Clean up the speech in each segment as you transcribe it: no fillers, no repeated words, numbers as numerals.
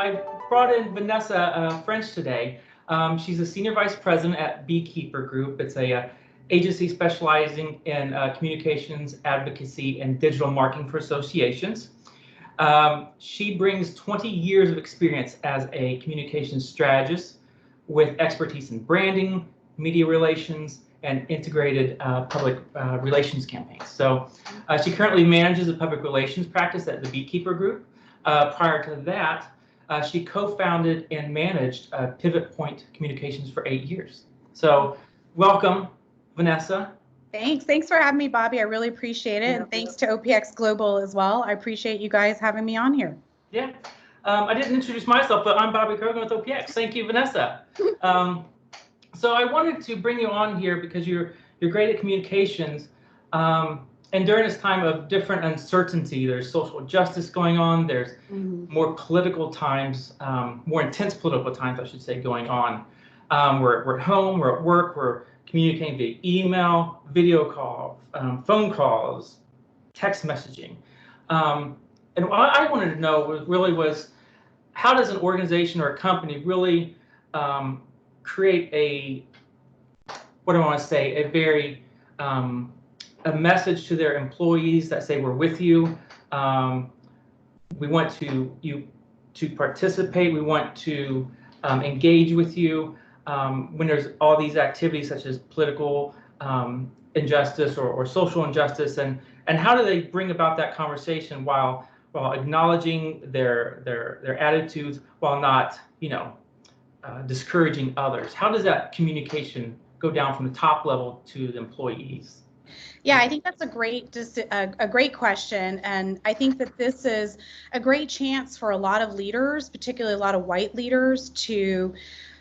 I brought in Vanessa French today. She's a senior vice president at Beekeeper Group. It's a agency specializing in communications, advocacy, and digital marketing for associations. She brings 20 years of experience as a communications strategist with expertise in branding, media relations, and integrated public relations campaigns. So she currently manages a public relations practice at the Beekeeper Group. Prior to that, she co-founded and managed Pivot Point Communications for 8 years. So welcome, Vanessa. Thanks for having me, Bobby. I really appreciate it. And thanks to OPX Global as well. I appreciate you guys having me on here. Yeah. I didn't introduce myself, but I'm Bobby Krogan with OPX. Thank you, Vanessa. So I wanted to bring you on here because you're great at communications. And during this time of different uncertainty, there's social justice going on. There's more political times, more intense political times, I should say, going on. We're at home, we're at work, we're communicating via email, video call, phone calls, text messaging. And what I wanted to know was how does an organization or a company really create a very a message to their employees that say we're with you. We want you to participate. We want to engage with you when there's all these activities such as political injustice or social injustice, and how do they bring about that conversation while acknowledging their attitudes while not discouraging others? How does that communication go down from the top level to the employees? Yeah, I think that's a great question. And I think that this is a great chance for a lot of leaders, particularly a lot of white leaders, to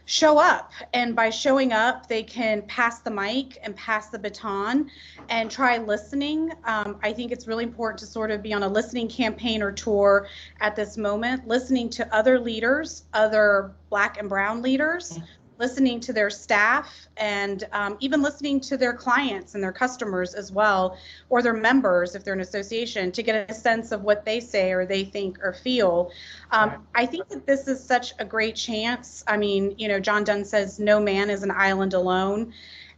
show up. And by showing up, they can pass the mic and pass the baton and try listening. I think it's really important to sort of be on a listening campaign or tour at this moment, listening to other leaders, other Black and Brown leaders, listening to their staff, and even listening to their clients and their customers as well, or their members if they're an association, to get a sense of what they say or they think or feel. I think that this is such a great chance. I mean, John Donne says, no man is an island alone.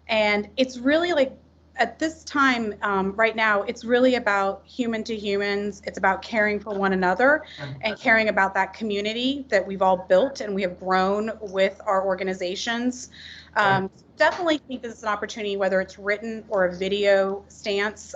And it's really like, at this time, right now, it's really about human to humans. It's about caring for one another and caring about that community that we've all built and we have grown with our organizations. Definitely think this is an opportunity, whether it's written or a video stance,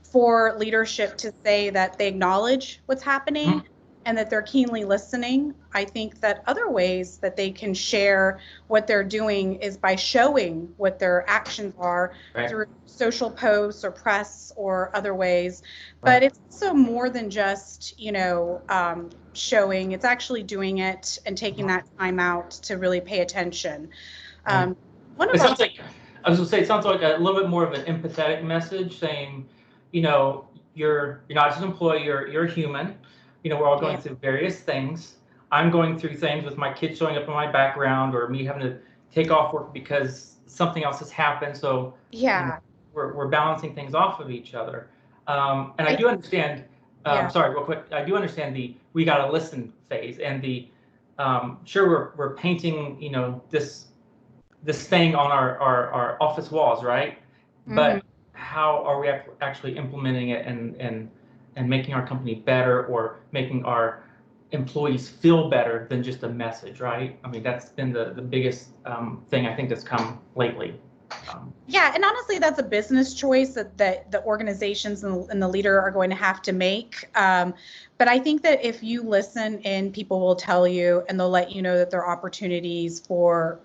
for leadership to say that they acknowledge what's happening and that they're keenly listening. I think that other ways that they can share what they're doing is by showing what their actions are through social posts or press or other ways. But it's also more than just, showing. It's actually doing it and taking that time out to really pay attention. I was going to say, it sounds like a little bit more of an empathetic message, saying, you're not just an employee, you're a human. We're all going through various things. I'm going through things with my kids showing up in my background, or me having to take off work because something else has happened. So we're balancing things off of each other. And I do understand. Sorry, real quick. I do understand the we gotta listen phase, and the sure we're painting this thing on our office walls, right? But how are we actually implementing it and making our company better, or making our employees feel better than just a message, right? I mean, that's been the biggest thing I think that's come lately. Yeah, and honestly, that's a business choice that the organizations and the leader are going to have to make. But I think that if you listen in, people will tell you, and they'll let you know that there are opportunities for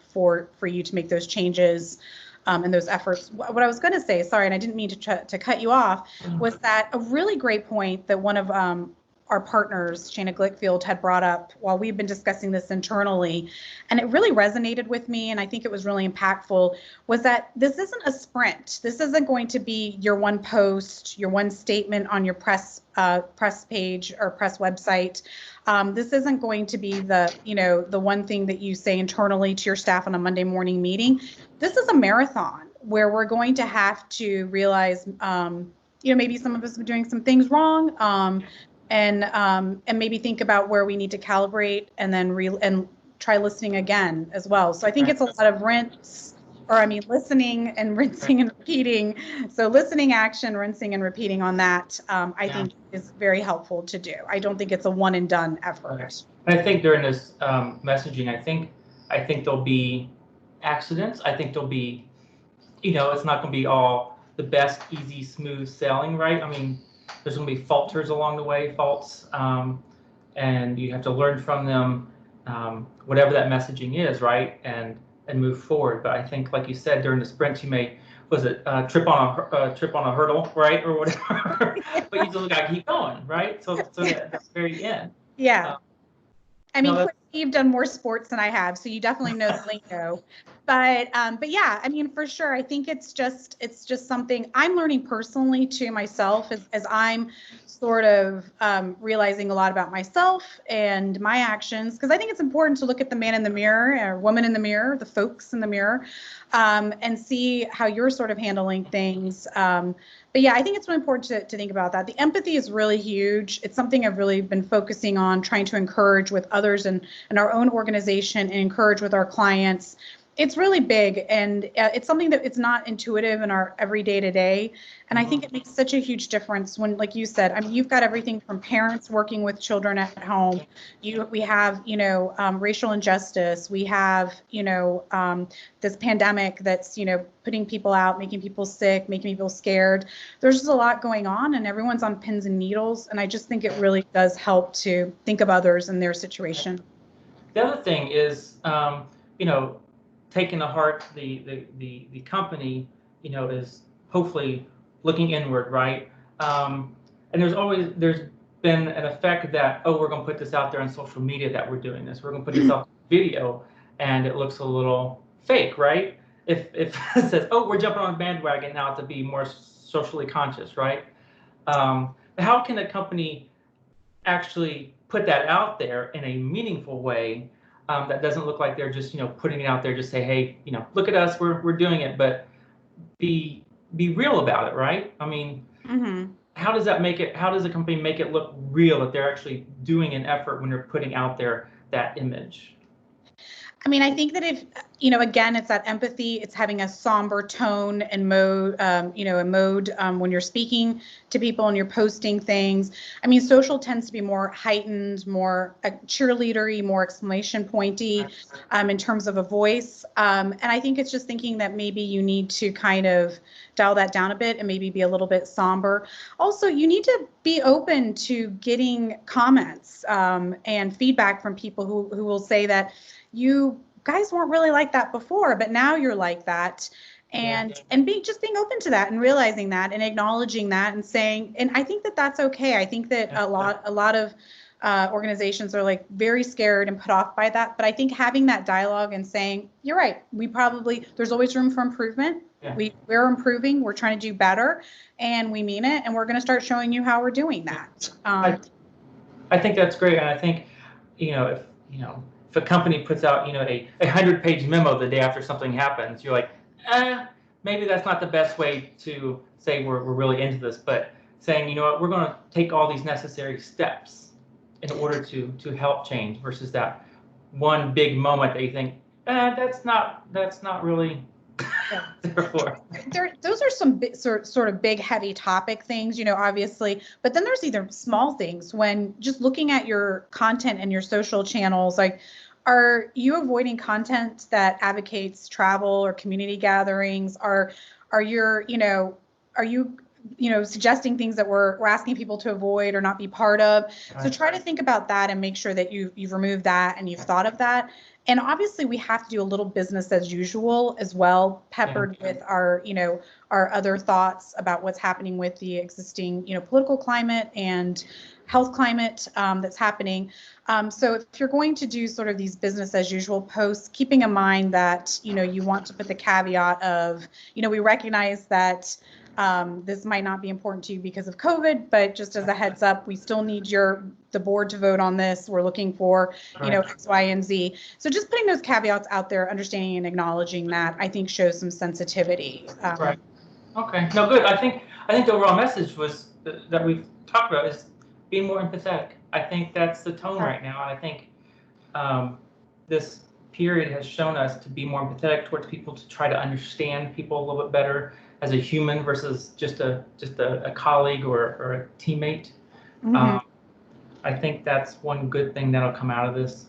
you to make those changes. And those efforts. What I was going to say, sorry, and I didn't mean to cut you off, was that a really great point that one of our partners, Shana Glickfield, had brought up while we've been discussing this internally, and it really resonated with me, and I think it was really impactful, was that this isn't a sprint. This isn't going to be your one post, your one statement on your press page or press website. This isn't going to be the one thing that you say internally to your staff on a Monday morning meeting. This is a marathon where we're going to have to realize, maybe some of us are doing some things wrong, and maybe think about where we need to calibrate, and then and try listening again as well. So I think it's a lot of listening and rinsing and repeating. So listening, action, rinsing and repeating on that, I think is very helpful to do. I don't think it's a one and done effort. Okay. And I think during this messaging, I think there'll be accidents. I think there'll be, it's not going to be all the best, easy, smooth sailing, right? I mean, there's going to be falters along the way, faults, and you have to learn from them, whatever that messaging is, right? And move forward. But I think, like you said, during the sprint, you may, trip on a hurdle, right, or whatever. But you just got to keep going, right? So at the very end. Yeah. I mean, you've done more sports than I have, so you definitely know the lingo. But yeah, I mean, for sure, I think it's just something I'm learning personally to myself as I'm sort of realizing a lot about myself and my actions, because I think it's important to look at the man in the mirror or woman in the mirror, the folks in the mirror, and see how you're sort of handling things. But yeah, I think it's really important to think about that. The empathy is really huge. It's something I've really been focusing on, trying to encourage with others and our own organization, and encourage with our clients. It's really big, and it's something that it's not intuitive in our everyday to day. And I think it makes such a huge difference when, like you said, I mean, you've got everything from parents working with children at home. We have, racial injustice. We have, this pandemic that's, putting people out, making people sick, making people scared. There's just a lot going on, and everyone's on pins and needles. And I just think it really does help to think of others and their situation. The other thing is, taking to heart the company, is hopefully looking inward, right? And there's been an effect that, we're going to put this out there on social media that we're doing this. We're going to put this out video, and it looks a little fake, right? If it says, we're jumping on a bandwagon now to be more socially conscious, right? How can a company actually put that out there in a meaningful way? That doesn't look like they're just, putting it out there, just say, hey, look at us, we're doing it, but be real about it, right? I mean, how does a company make it look real, that they're actually doing an effort when they're putting out there that image? I mean, I think that if, again, it's that empathy, it's having a somber tone and mode, when you're speaking to people and you're posting things. I mean, social tends to be more heightened, more cheerleadery, more exclamation pointy, in terms of a voice. And I think it's just thinking that maybe you need to kind of dial that down a bit and maybe be a little bit somber. Also, you need to be open to getting comments and feedback from people who will say that you guys weren't really like that before, but now you're like that. And being open to that and realizing that and acknowledging that and saying, and I think that that's okay. I think that a lot of organizations are like very scared and put off by that. But I think having that dialogue and saying, you're right, there's always room for improvement. Yeah. We're improving, we're trying to do better, and we mean it, and we're going to start showing you how we're doing that. I think that's great. And I think, if a company puts out, a 100-page memo the day after something happens, you're like, maybe that's not the best way to say we're really into this. But saying, you know what, we're going to take all these necessary steps in order to help change, versus that one big moment that you think, that's not really. Those are some sort of big, heavy topic things, obviously, but then there's either small things when just looking at your content and your social channels, like, are you avoiding content that advocates travel or community gatherings? Are you suggesting things that we're asking people to avoid or not be part of? So try to think about that and make sure that you've removed that and you've thought of that. And obviously we have to do a little business as usual as well, peppered with our other thoughts about what's happening with the existing, political climate and health climate that's happening. So if you're going to do sort of these business as usual posts, keeping in mind that, you want to put the caveat of, we recognize that this might not be important to you because of COVID, but just as a heads up, we still need the board to vote on this. We're looking for, X, Y, and Z. So just putting those caveats out there, understanding and acknowledging that, I think shows some sensitivity. Right. Okay. No, good. I think the overall message was that we've talked about is, being more empathetic. I think that's the tone right now. And I think this period has shown us to be more empathetic towards people, to try to understand people a little bit better as a human versus just a colleague or a teammate. I think that's one good thing that'll come out of this.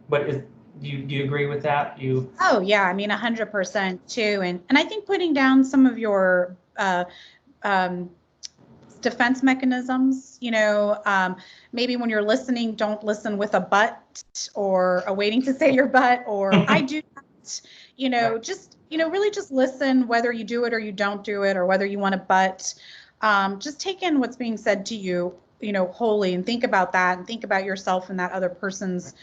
But do you agree with that? Oh yeah, I mean 100% too, and I think putting down some of your defense mechanisms, maybe when you're listening, don't listen with a but or a waiting to say your but or I do not, just really just listen, whether you do it or you don't do it, or whether you want to but just take in what's being said to you, wholly, and think about that, and think about yourself and that other person's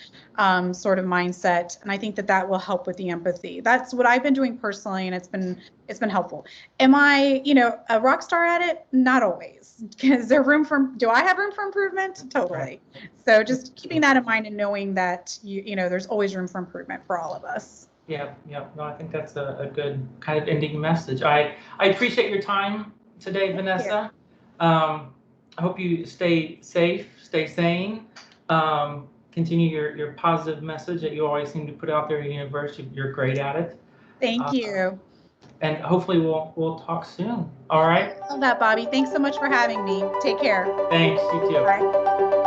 sort of mindset. And I think that will help with the empathy. That's what I've been doing personally, and it's been helpful. Am I, a rock star at it? Not always. Is there do I have room for improvement? Totally. So just keeping that in mind and knowing that there's always room for improvement for all of us. Yeah. No, I think that's a good kind of ending message. I appreciate your time today, Vanessa. I hope you stay safe, stay sane, continue your positive message that you always seem to put out there in the universe. You're great at it. Thank you. And hopefully we'll talk soon. All right. I love that, Bobby. Thanks so much for having me. Take care. Thanks. You too. Bye.